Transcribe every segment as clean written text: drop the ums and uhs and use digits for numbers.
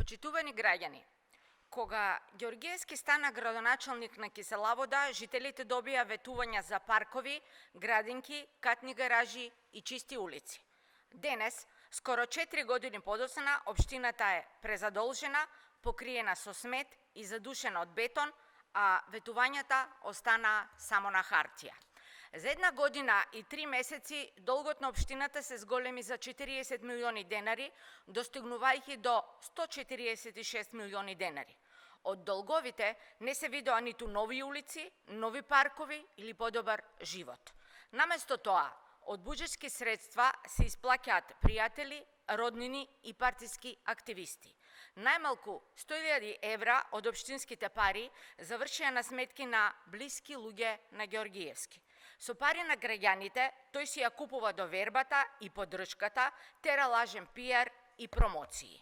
Почитувани граѓани, кога Ѓоргиевски стана градоначалник на Киселавода, жителите добија ветувања за паркови, градинки, катни гаражи и чисти улици. Денес, скоро 4 години подоцна, општината е презадолжена, покриена со смет и задушена од бетон, а ветувањата останаа само на хартија. За 1 година и 3 месеци долгот на општината се зголеми за 40 милиони денари, достигнувајќи до 146 милиони денари. Од долговите не се видоа ниту нови улици, нови паркови или подобар живот. Наместо тоа, од буџетски средства се исплаќаат пријатели, роднини и партиски активисти. Најмалку 100.000 евра од општинските пари завршија на сметки на блиски луѓе на Ѓоргиевски. Со пари на граѓаните, тој си ја купува довербата и поддршката, тера лажен пиар и промоции.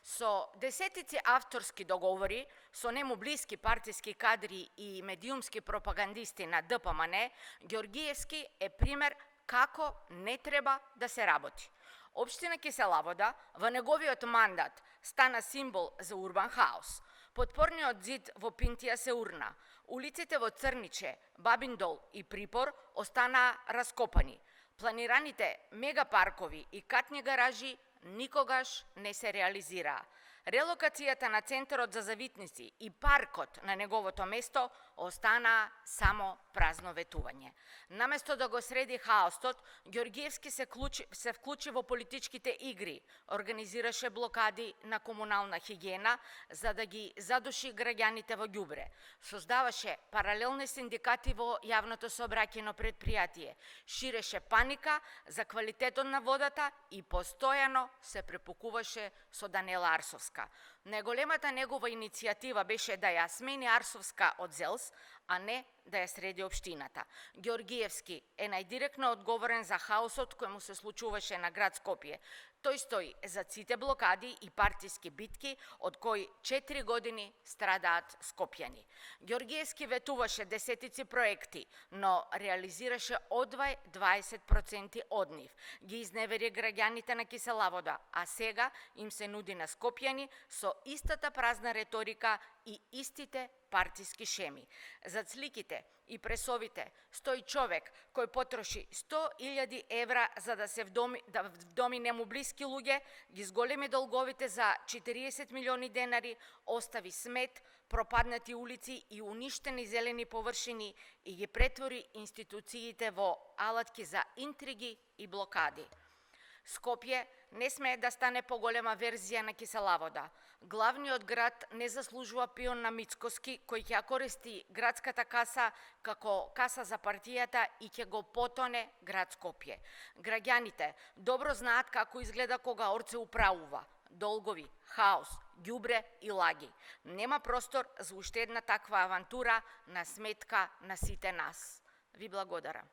Со десетици авторски договори со нему блиски партиски кадри и медиумски пропагандисти на ДПМН, Ѓоргиевски е пример како не треба да се работи. Општина Киселавода во неговиот мандат стана символ за урбан хаос. Подпорниот зид во Пинтија се урна. Улиците во Црниче, Бабин Дол и Припор останаа раскопани. Планираните мегапаркови и катни гаражи никогаш не се реализираа. Релокацијата на Центарот за завитници и паркот на неговото место останаа само празно ветување. Наместо да го среди хаостот, Ѓоргиевски се вклучи во политичките игри, организираше блокади на комунална хигиена за да ги задуши граѓаните во ѓубре, создаваше паралелни синдикати во јавното сообраќајно предпријатие, ширеше паника за квалитетот на водата и постојано се препукуваше со Даниела Арсовска. Најголемата негова иницијатива беше да ја смени Арсовска од ЗЕЛС, а не да ја среди општината. Ѓоргиевски е најдиректно одговорен за хаосот кој му се случуваше на град Скопје. Тој стои за сите блокади и партиски битки, од кои 4 години страдаат скопјани. Ѓоргиевски ветуваше десетици проекти, но реализираше одвај 20% од нив. Ги изневери граѓаните на Киселавода, а сега им се нуди на скопјани со истата празна реторика и истите партиски шеми. Зад сликите и пресовите стои човек кој потроши 100.000 евра за да се вдоми нему блиски луѓе, ги зголеми долговите за 40 милиони денари, остави смет, пропаднати улици и уништени зелени површини и ги претвори институциите во алатки за интриги и блокади. Скопје не смее да стане поголема верзија на Киселавода. Главниот град не заслужува пион на Мицкоски, кој ќе ја користи градската каса како каса за партијата и ќе го потоне град Скопје. Граѓаните добро знаат како изгледа кога Орце управува. Долгови, хаос, ѓубре и лаги. Нема простор за уште една таква авантура на сметка на сите нас. Ви благодарам.